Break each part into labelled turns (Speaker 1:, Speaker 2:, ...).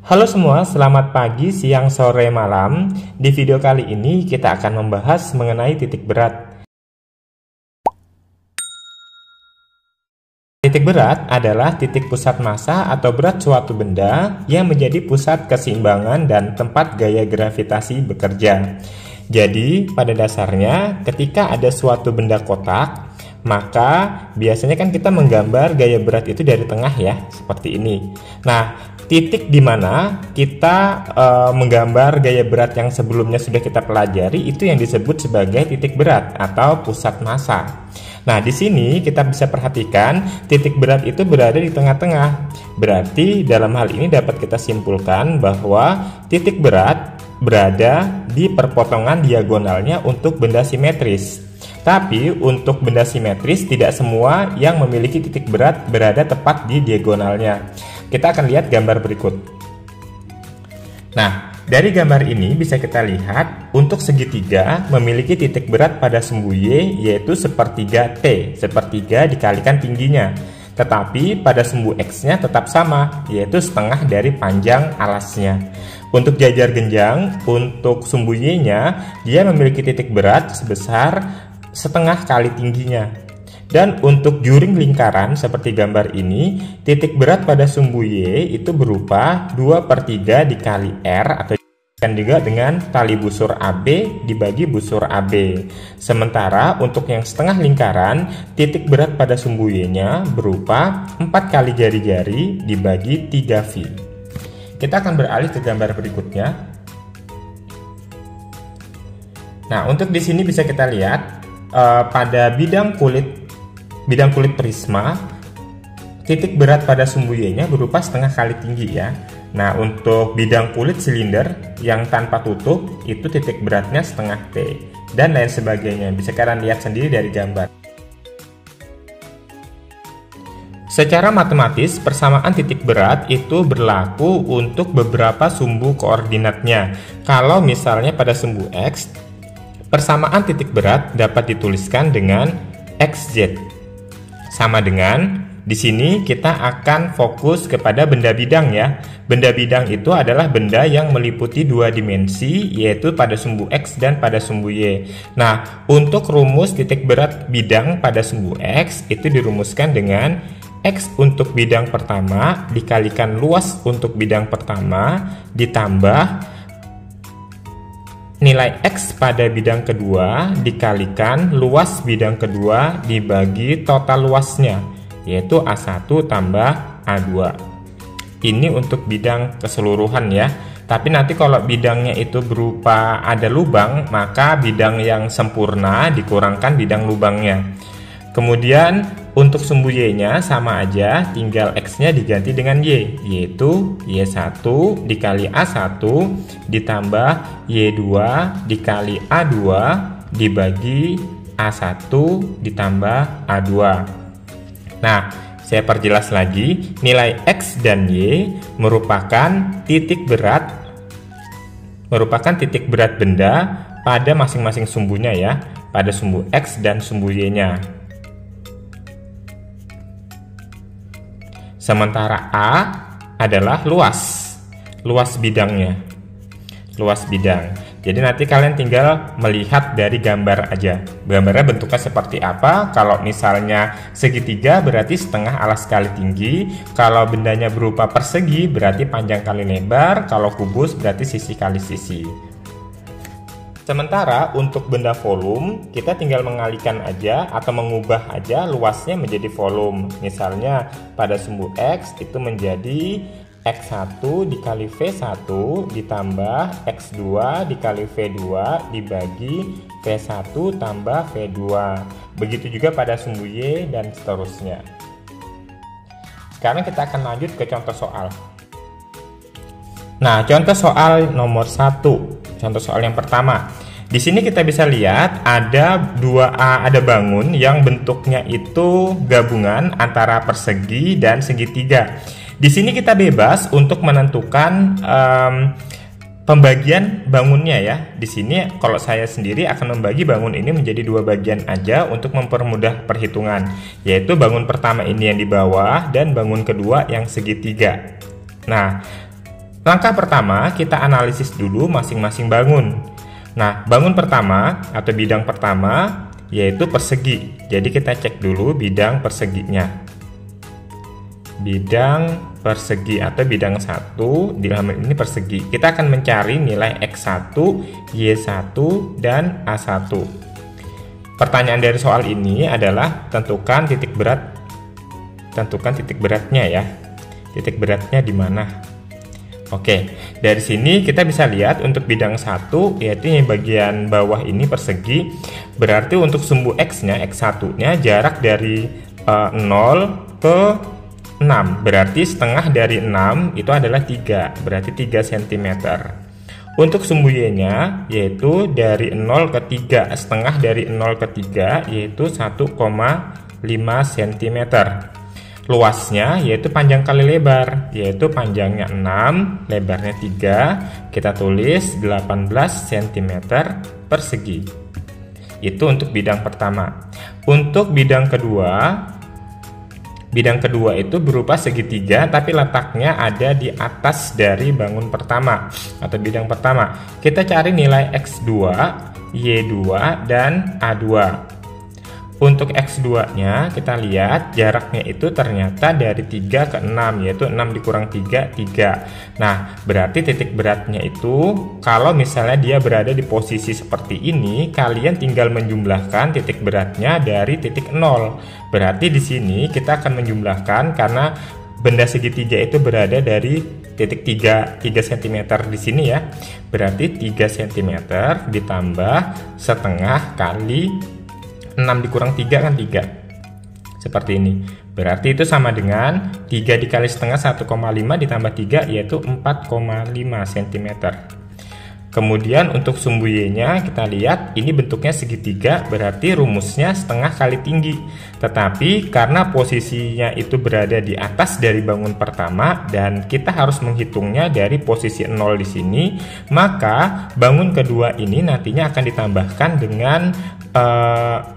Speaker 1: Halo semua, selamat pagi, siang, sore, malam. Di video kali ini kita akan membahas mengenai titik berat. Titik berat adalah titik pusat massa atau berat suatu benda yang menjadi pusat keseimbangan dan tempat gaya gravitasi bekerja. Jadi, pada dasarnya ketika ada suatu benda kotak, maka biasanya kan kita menggambar gaya berat itu dari tengah ya, seperti ini. Nah, titik di mana kita menggambar gaya berat yang sebelumnya sudah kita pelajari itu yang disebut sebagai titik berat atau pusat massa. Nah, di sini kita bisa perhatikan titik berat itu berada di tengah-tengah. Berarti dalam hal ini dapat kita simpulkan bahwa titik berat berada di perpotongan diagonalnya untuk benda simetris. Tapi untuk benda simetris tidak semua yang memiliki titik berat berada tepat di diagonalnya. Kita akan lihat gambar berikut. Nah, dari gambar ini bisa kita lihat untuk segitiga memiliki titik berat pada sumbu Y yaitu sepertiga T, sepertiga dikalikan tingginya. Tetapi pada sumbu X-nya tetap sama, yaitu setengah dari panjang alasnya. Untuk jajar genjang, untuk sumbu Y-nya, dia memiliki titik berat sebesar setengah kali tingginya. Dan untuk juring lingkaran seperti gambar ini, titik berat pada sumbu Y itu berupa 2/3 dikali R atau juga dengan tali busur AB dibagi busur AB. Sementara untuk yang setengah lingkaran, titik berat pada sumbu Y-nya berupa 4 kali jari-jari dibagi 3V. Kita akan beralih ke gambar berikutnya. Nah, untuk di sini bisa kita lihat pada bidang kulit prisma, titik berat pada sumbu Y-nya berupa setengah kali tinggi ya. Nah, untuk bidang kulit silinder yang tanpa tutup itu titik beratnya setengah T dan lain sebagainya. Bisa kalian lihat sendiri dari gambar. Secara matematis, persamaan titik berat itu berlaku untuk beberapa sumbu koordinatnya. Kalau misalnya pada sumbu X, persamaan titik berat dapat dituliskan dengan XZ. Sama dengan di sini kita akan fokus kepada benda bidang ya. Benda bidang itu adalah benda yang meliputi dua dimensi, yaitu pada sumbu X dan pada sumbu Y. Nah, untuk rumus titik berat bidang pada sumbu X itu dirumuskan dengan X untuk bidang pertama dikalikan luas untuk bidang pertama ditambah nilai X pada bidang kedua dikalikan luas bidang kedua dibagi total luasnya, yaitu A1 tambah A2. Ini untuk bidang keseluruhan ya. Tapi nanti kalau bidangnya itu berupa ada lubang, maka bidang yang sempurna dikurangkan bidang lubangnya. Kemudian untuk sumbu Y-nya sama aja, tinggal X-nya diganti dengan Y, yaitu Y1 dikali A1 ditambah Y2 dikali A2 dibagi A1 ditambah A2. Nah, saya perjelas lagi, nilai X dan Y merupakan titik berat benda pada masing-masing sumbunya ya, pada sumbu X dan sumbu Y-nya. Sementara A adalah luas bidangnya, luas bidang. Jadi nanti kalian tinggal melihat dari gambar aja. Gambarnya bentuknya seperti apa. Kalau misalnya segitiga berarti setengah alas kali tinggi. Kalau bendanya berupa persegi berarti panjang kali lebar. Kalau kubus berarti sisi kali sisi. Sementara untuk benda volume, kita tinggal mengalihkan aja atau mengubah aja luasnya menjadi volume. Misalnya pada sumbu X itu menjadi X1 dikali V1 ditambah X2 dikali V2 dibagi V1 tambah V2. Begitu juga pada sumbu Y dan seterusnya. Sekarang kita akan lanjut ke contoh soal. Nah, contoh soal nomor 1. Contoh soal yang pertama. Di sini kita bisa lihat ada ada bangun yang bentuknya itu gabungan antara persegi dan segitiga. Di sini kita bebas untuk menentukan pembagian bangunnya ya. Di sini kalau saya sendiri akan membagi bangun ini menjadi dua bagian aja untuk mempermudah perhitungan, yaitu bangun pertama ini yang di bawah dan bangun kedua yang segitiga. Nah, Langkah pertama, kita analisis dulu masing-masing bangun. Nah, bangun pertama atau bidang pertama yaitu persegi. Jadi kita cek dulu bidang perseginya. Bidang persegi atau bidang 1 di halaman ini persegi. Kita akan mencari nilai X1, Y1, dan A1. Pertanyaan dari soal ini adalah tentukan titik beratnya ya. Titik beratnya di mana? Oke, dari sini kita bisa lihat untuk bidang 1 yaitu yang bagian bawah ini persegi. Berarti untuk sumbu X-nya, X1-nya jarak dari 0 ke 6. Berarti setengah dari 6 itu adalah 3, berarti 3 cm. Untuk sumbu Y-nya yaitu dari 0 ke 3, setengah dari 0 ke 3 yaitu 1,5 cm. Luasnya yaitu panjang kali lebar, yaitu panjangnya 6, lebarnya 3, kita tulis 18 cm persegi. Itu untuk bidang pertama. Untuk bidang kedua itu berupa segitiga tapi letaknya ada di atas dari bangun pertama atau bidang pertama. Kita cari nilai X2, Y2, dan A2. Untuk X2-nya kita lihat jaraknya itu ternyata dari 3 ke 6, yaitu 6 dikurang 3, 3. Nah, berarti titik beratnya itu kalau misalnya dia berada di posisi seperti ini, kalian tinggal menjumlahkan titik beratnya dari titik 0. Berarti di sini kita akan menjumlahkan karena benda segitiga itu berada dari titik 3 cm di sini ya. Berarti 3 cm ditambah setengah kali 6 dikurang 3 kan 3. Seperti ini. Berarti itu sama dengan 3 dikali setengah 1,5 ditambah 3 yaitu 4,5 cm. Kemudian untuk sumbu Y-nya kita lihat ini bentuknya segitiga, berarti rumusnya setengah kali tinggi. Tetapi karena posisinya itu berada di atas dari bangun pertama dan kita harus menghitungnya dari posisi 0 di sini, maka bangun kedua ini nantinya akan ditambahkan dengan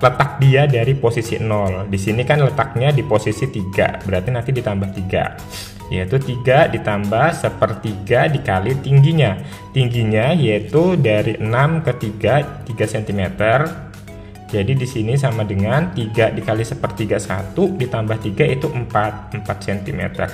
Speaker 1: letak dia dari posisi 0. Di sini kan letaknya di posisi 3, berarti nanti ditambah 3. Yaitu 3 ditambah sepertiga dikali tingginya. Tingginya yaitu dari 6 ke 3 cm. Jadi di sini sama dengan 3 dikali sepertiga 1 ditambah 3 itu 4 cm.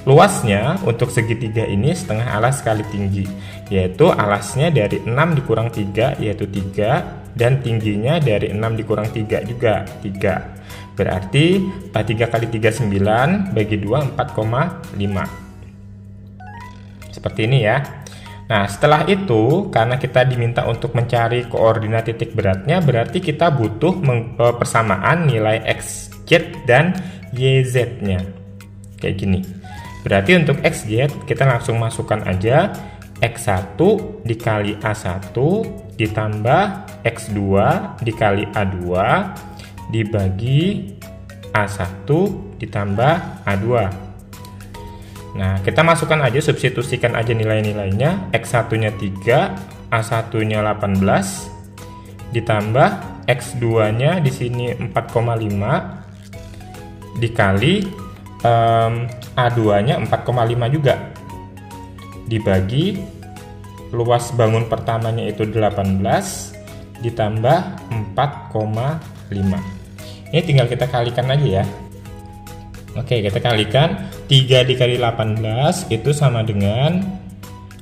Speaker 1: Luasnya untuk segitiga ini setengah alas kali tinggi, yaitu alasnya dari 6 dikurang 3 yaitu 3 dan tingginya dari 6 dikurang 3 juga 3. Berarti 3 kali 3 9 bagi 2 4,5. Seperti ini ya. Nah, setelah itu karena kita diminta untuk mencari koordinat titik beratnya, berarti kita butuh persamaan nilai XZ dan YZ-nya. Kayak gini. Berarti untuk XZ kita langsung masukkan aja X1 dikali A1 ditambah X2 dikali A2 dibagi A1 ditambah A2. Nah, kita masukkan aja, substitusikan aja nilai-nilainya. X1-nya 3, A1-nya 18 ditambah X2-nya di sini 4,5 dikali A2-nya 4,5 juga dibagi luas bangun pertamanya itu 18 ditambah 4,5. Ini tinggal kita kalikan aja ya. Oke, kita kalikan 3 dikali 18 itu sama dengan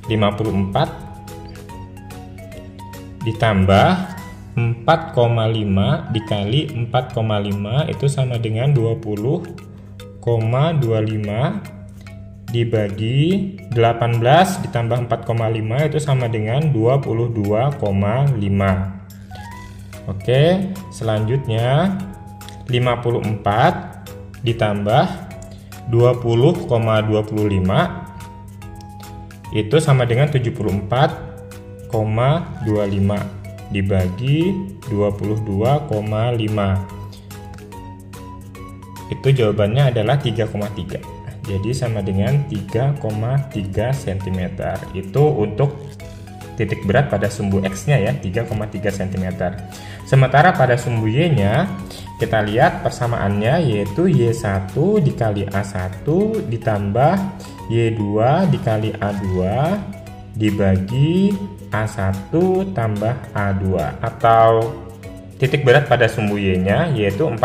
Speaker 1: 54 ditambah 4,5 dikali 4,5 itu sama dengan 20,25 dibagi 18 ditambah 4,5 itu sama dengan 22,5. Oke, selanjutnya 54 ditambah 20,25 itu sama dengan 74,25 dibagi 22,5. Itu jawabannya adalah 3,3. Jadi sama dengan 3,3 cm. Itu untuk titik berat pada sumbu X-nya ya, 3,3 cm. Sementara pada sumbu Y-nya Kita lihat persamaannya yaitu Y1 dikali A1 ditambah Y2 dikali A2 dibagi A1 tambah A2, atau titik berat pada sumbu Y-nya yaitu 45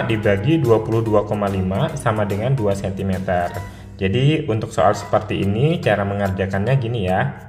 Speaker 1: dibagi 22,5 sama dengan 2 cm. Jadi untuk soal seperti ini cara mengerjakannya gini ya.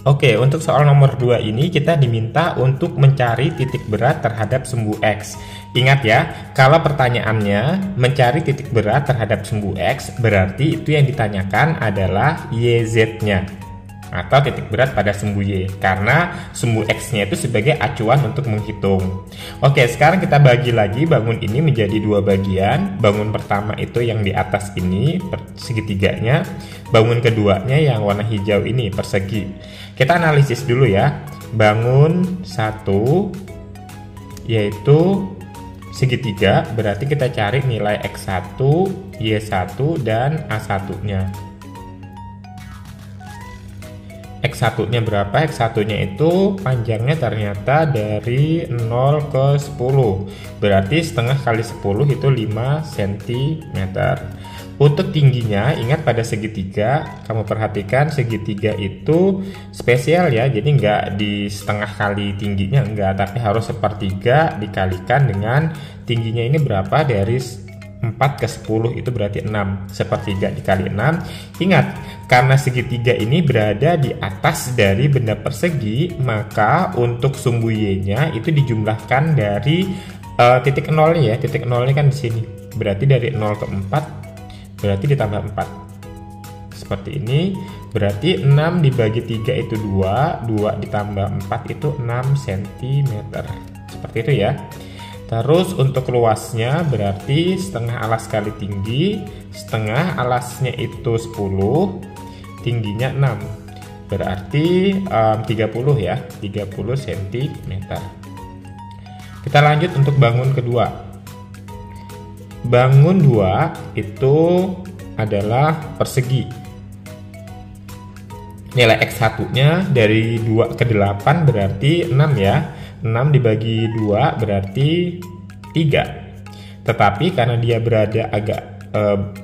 Speaker 1: Oke, untuk soal nomor 2 ini kita diminta untuk mencari titik berat terhadap sumbu X. Ingat ya, kalau pertanyaannya mencari titik berat terhadap sumbu X, berarti itu yang ditanyakan adalah YZ-nya atau titik berat pada sumbu Y, karena sumbu X-nya itu sebagai acuan untuk menghitung. Oke, sekarang kita bagi lagi bangun ini menjadi dua bagian. Bangun pertama itu yang di atas ini segitiganya, bangun keduanya yang warna hijau ini persegi. Kita analisis dulu ya. Bangun 1 yaitu segitiga, berarti kita cari nilai X1, Y1 dan A1-nya. X1-nya berapa? X1-nya itu panjangnya ternyata dari 0 ke 10. Berarti setengah kali 10 itu 5 cm. Untuk tingginya, ingat pada segitiga, kamu perhatikan segitiga itu spesial ya. Jadi nggak di setengah kali tingginya, enggak, tapi harus sepertiga dikalikan dengan tingginya ini berapa, dari 4 ke 10 itu berarti 6. Sepertiga dikali 6. Ingat, karena segitiga ini berada di atas dari benda persegi, maka untuk sumbu Y-nya itu dijumlahkan dari titik nolnya ya. Titik nolnya kan di sini. Berarti dari 0 ke 4 berarti ditambah 4. Seperti ini. Berarti 6 dibagi 3 itu 2. 2 ditambah 4 itu 6 cm. Seperti itu ya. Terus untuk luasnya berarti setengah alas kali tinggi. Setengah alasnya itu 10, tingginya 6. Berarti 30 ya, 30 cm. Kita lanjut untuk bangun kedua. Bangun 2 itu adalah persegi. Nilai X1-nya dari 2 ke 8 berarti 6 ya. 6 dibagi 2 berarti 3. Tetapi karena dia berada agak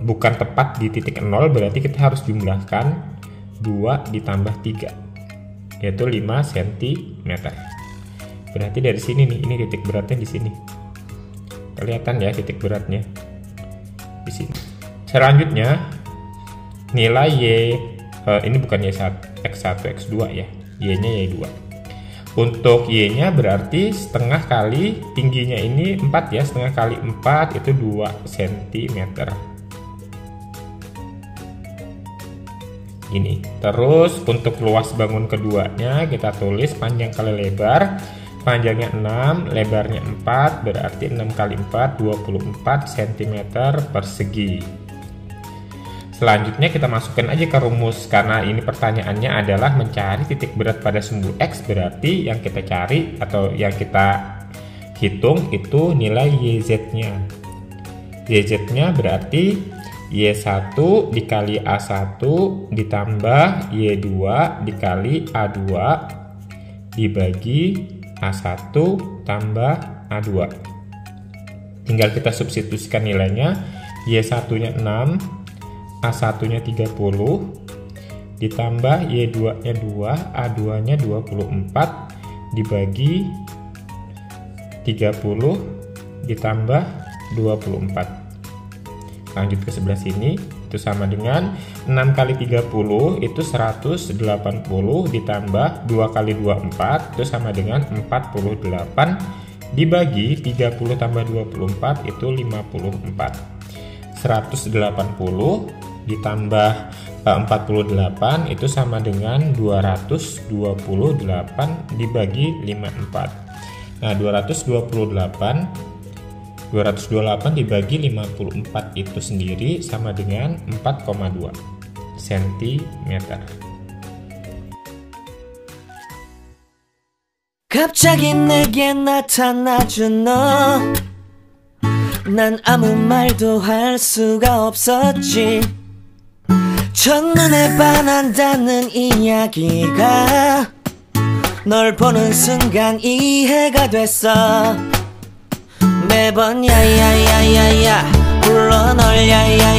Speaker 1: bukan tepat di titik 0, berarti kita harus jumlahkan 2 ditambah 3, yaitu 5 cm. Berarti dari sini nih, ini titik beratnya di sini. Kelihatan ya titik beratnya di sini. Selanjutnya nilai Y, ini bukan Y1, X1, X2 ya. Y-nya Y2. Untuk Y-nya berarti setengah kali tingginya ini 4 ya, setengah kali 4 itu 2 cm. Ini. Terus untuk luas bangun keduanya kita tulis panjang kali lebar. Panjangnya 6, lebarnya 4, berarti 6 kali 4, 24 cm persegi. Selanjutnya kita masukkan aja ke rumus, karena ini pertanyaannya adalah mencari titik berat pada sumbu X, berarti yang kita cari atau yang kita hitung itu nilai YZ-nya. YZ-nya berarti Y1 dikali A1 ditambah Y2 dikali A2 dibagi A1 tambah A2. Tinggal kita substitusikan nilainya. Y1-nya 6, A1-nya 30, ditambah Y2-nya 2, A2-nya 24, dibagi 30, ditambah 24. Lanjut ke sebelah sini, itu sama dengan 6 kali 30 itu 180, ditambah 2 kali 24 itu sama dengan 48, dibagi 30 tambah 24 itu 54. 180 ditambah 48 itu sama dengan 228 dibagi 54. Nah, 228 dibagi 54 itu sendiri sama dengan 4,2 cm.
Speaker 2: 갑자기 내게 나타나준 너, 난 아무 말도 할 수가 없었지. 첫눈에 반한다는 이야기가 널 보는 순간 이해가 됐어. 매번 야야야야야 불러 널 야야